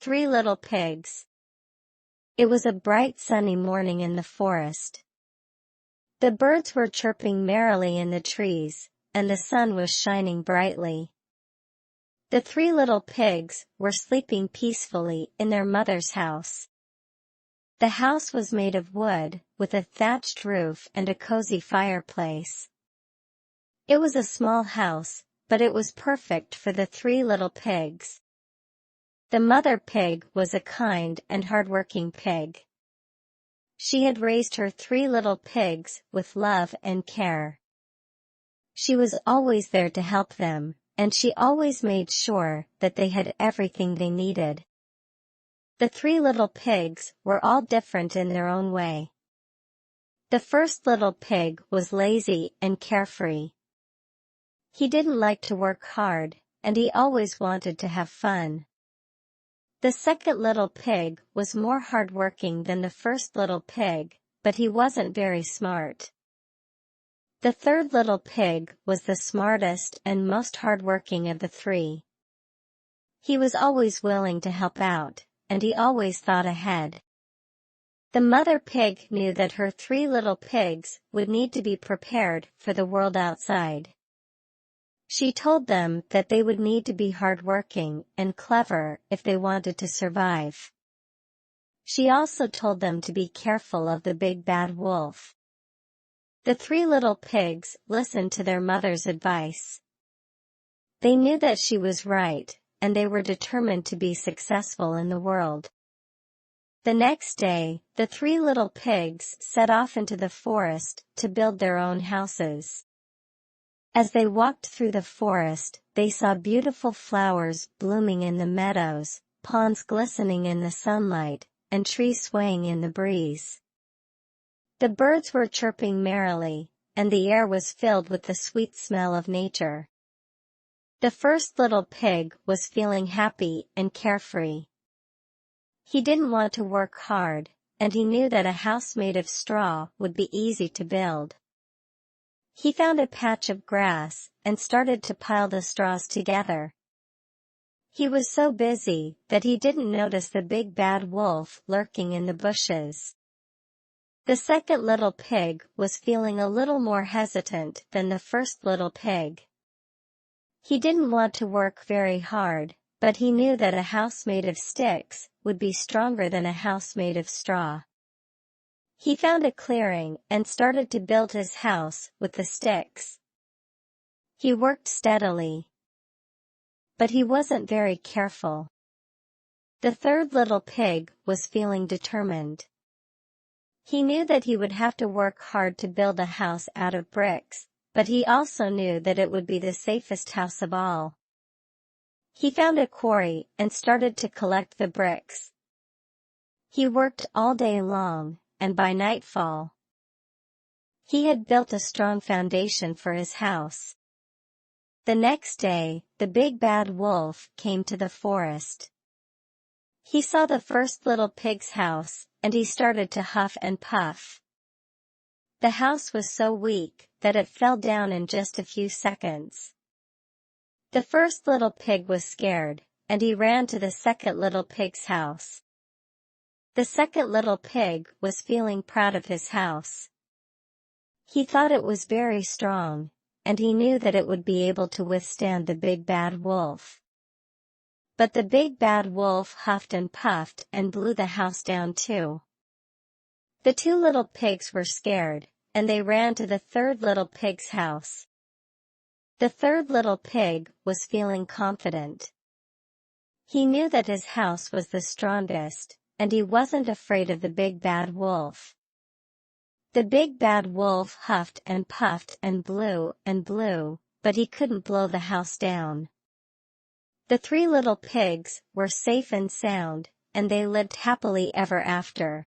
Three Little Pigs. It was a bright sunny morning in the forest. The birds were chirping merrily in the trees, and the sun was shining brightly. The three little pigs were sleeping peacefully in their mother's house. The house was made of wood, with a thatched roof and a cozy fireplace. It was a small house, but it was perfect for the three little pigs. The mother pig was a kind and hardworking pig. She had raised her three little pigs with love and care. She was always there to help them, and she always made sure that they had everything they needed. The three little pigs were all different in their own way. The first little pig was lazy and carefree. He didn't like to work hard, and he always wanted to have fun. The second little pig was more hardworking than the first little pig, but he wasn't very smart. The third little pig was the smartest and most hardworking of the three. He was always willing to help out, and he always thought ahead. The mother pig knew that her three little pigs would need to be prepared for the world outside. She told them that they would need to be hardworking and clever if they wanted to survive. She also told them to be careful of the big bad wolf. The three little pigs listened to their mother's advice. They knew that she was right, and they were determined to be successful in the world. The next day, the three little pigs set off into the forest to build their own houses. As they walked through the forest, they saw beautiful flowers blooming in the meadows, ponds glistening in the sunlight, and trees swaying in the breeze. The birds were chirping merrily, and the air was filled with the sweet smell of nature. The first little pig was feeling happy and carefree. He didn't want to work hard, and he knew that a house made of straw would be easy to build. He found a patch of grass, and started to pile the straws together. He was so busy that he didn't notice the big bad wolf lurking in the bushes. The second little pig was feeling a little more hesitant than the first little pig. He didn't want to work very hard, but he knew that a house made of sticks would be stronger than a house made of straw. He found a clearing and started to build his house with the sticks. He worked steadily, but he wasn't very careful. The third little pig was feeling determined. He knew that he would have to work hard to build a house out of bricks, but he also knew that it would be the safest house of all. He found a quarry and started to collect the bricks. He worked all day long, and by nightfall, he had built a strong foundation for his house. The next day, the big bad wolf came to the forest. He saw the first little pig's house, and he started to huff and puff. The house was so weak that it fell down in just a few seconds. The first little pig was scared, and he ran to the second little pig's house. The second little pig was feeling proud of his house. He thought it was very strong, and he knew that it would be able to withstand the big bad wolf. But the big bad wolf huffed and puffed and blew the house down too. The two little pigs were scared, and they ran to the third little pig's house. The third little pig was feeling confident. He knew that his house was the strongest, and he wasn't afraid of the big bad wolf. The big bad wolf huffed and puffed and blew, but he couldn't blow the house down. The three little pigs were safe and sound, and they lived happily ever after.